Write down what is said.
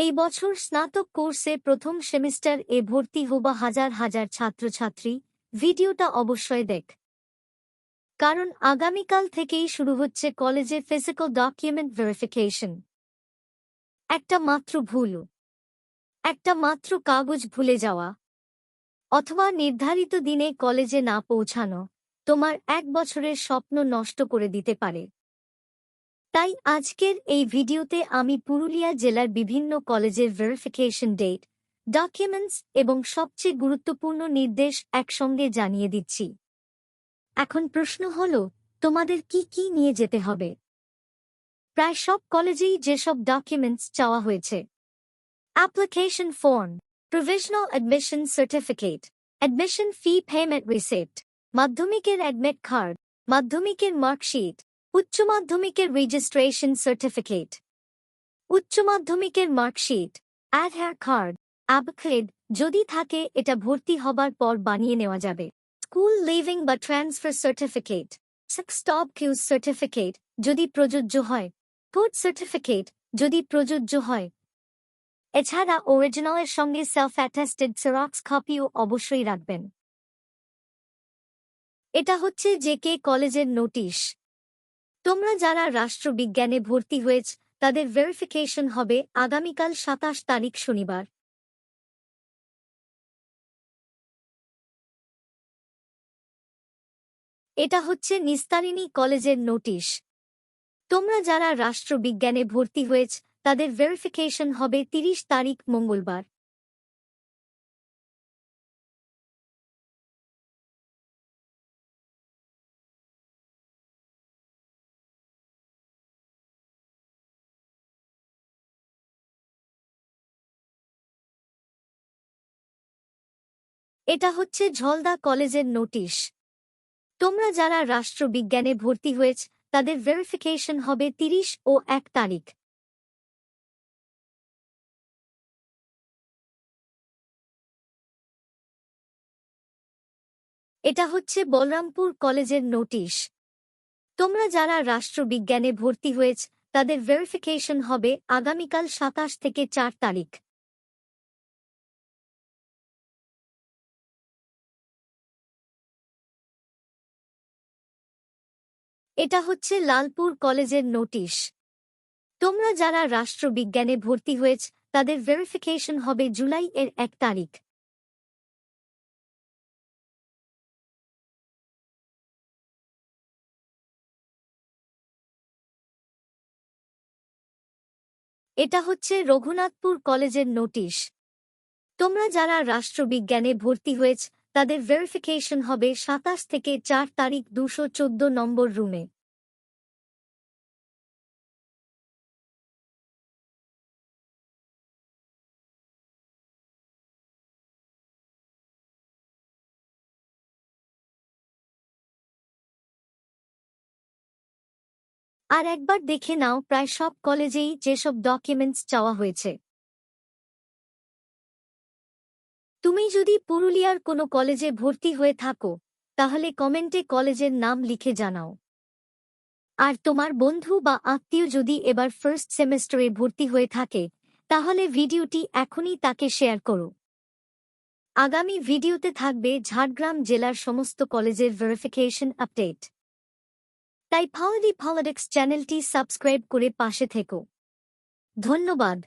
এই বছর স্নাতক কোর্সে প্রথম সেমিস্টার এ ভর্তি হওয়া হাজার হাজার ছাত্রছাত্রী ভিডিওটা অবশ্যই দেখ, কারণ আগামীকাল থেকেই শুরু হচ্ছে কলেজে ফিজিক্যাল ডকুমেন্ট ভেরিফিকেশন। একটা মাত্র ভুল, একটা মাত্র কাগজ ভুলে যাওয়া অথবা নির্ধারিত দিনে কলেজে না পৌঁছানো তোমার 1 বছরের স্বপ্ন নষ্ট করে দিতে পারে। তাই আজকের এই ভিডিওতে আমি পুরুলিয়া জেলার বিভিন্ন কলেজের ভেরিফিকেশন ডেট, ডকুমেন্টস এবং সবচেয়ে গুরুত্বপূর্ণ নির্দেশ একসঙ্গে জানিয়ে দিচ্ছি। এখন প্রশ্ন হল, তোমাদের কি কি নিয়ে যেতে হবে? প্রায় সব কলেজেই যেসব ডকুমেন্টস চাওয়া হয়েছে: application form, provisional admission certificate, admission fee payment receipt, মাধ্যমিকের অ্যাডমিট কার্ড, মাধ্যমিকের মার্কশিট, উচ্চ মাধ্যমিকের রেজিস্ট্রেশন সার্টিফিকেট, উচ্চ মাধ্যমিকের মার্কশিট, আধার কার্ড, অ্যাবক্লেড যদি থাকে এটা ভর্তি হবার পর বানিয়ে নেওয়া যাবে, স্কুল লিভিং বা ট্রান্সফার সার্টিফিকেট, স্টপ কিউজ সার্টিফিকেট যদি প্রযোজ্য হয়, কোড সার্টিফিকেট যদি প্রযোজ্য হয়। এছাড়া অরিজিনালের সঙ্গে সেলফ অ্যাটেস্টেড জেরক্স কপিও অবশ্যই রাখবেন। এটা হচ্ছে জেকে কলেজের নোটিশ। তোমরা যারা রাষ্ট্রবিজ্ঞানে ভর্তি হয়েছ তাদের ভেরিফিকেশন হবে আগামীকাল 27 তারিখ শনিবার। এটা হচ্ছে নিস্তারিণী কলেজের নোটিশ। তোমরা যারা রাষ্ট্রবিজ্ঞানে ভর্তি হয়েছ তাদের ভেরিফিকেশন হবে 30 তারিখ মঙ্গলবার। এটা হচ্ছে ঝলদা কলেজের নোটিশ। তোমরা যারা রাষ্ট্রবিজ্ঞানে ভর্তি হয়েছ তাদের ভেরিফিকেশন হবে 30 ও 1 তারিখ। এটা হচ্ছে বলরামপুর কলেজের নোটিশ। তোমরা যারা রাষ্ট্রবিজ্ঞানে ভর্তি হয়েছ তাদের ভেরিফিকেশন হবে আগামীকাল 27 থেকে 4 তারিখ। এটা হচ্ছে লালপুর কলেজের নোটিশ। তোমরা যারা রাষ্ট্রবিজ্ঞানে ভর্তি হয়েছ তাদের ভেরিফিকেশন হবে জুলাই এর 1 তারিখ। এটা হচ্ছে রঘুনাথপুর কলেজের নোটিশ। তোমরা যারা রাষ্ট্রবিজ্ঞানে ভর্তি হয়েছ তাদের ভেরিফিকেশন হবে 27 থেকে 4 তারিখ 214 নম্বর রুমে। আর একবার দেখে নাও প্রায় সব কলেজেই যেসব ডকুমেন্টস চাওয়া হয়েছে। তুমি যদি পুরুলিয়ার কোনো কলেজে ভর্তি হয়ে থাকো তাহলে কমেন্টে কলেজের নাম লিখে জানাও। আর তোমার বন্ধু বা আত্মীয় যদি এবার ফার্স্ট সেমেস্টারে ভর্তি হয়ে থাকে তাহলে ভিডিওটি এখনই তাকে শেয়ার করো। আগামী ভিডিওতে থাকবে ঝাড়গ্রাম জেলার সমস্ত কলেজের ভেরিফিকেশন আপডেট। তাই পলিটিক্স চ্যানেলটি সাবস্ক্রাইব করে পাশে থেকো। ধন্যবাদ।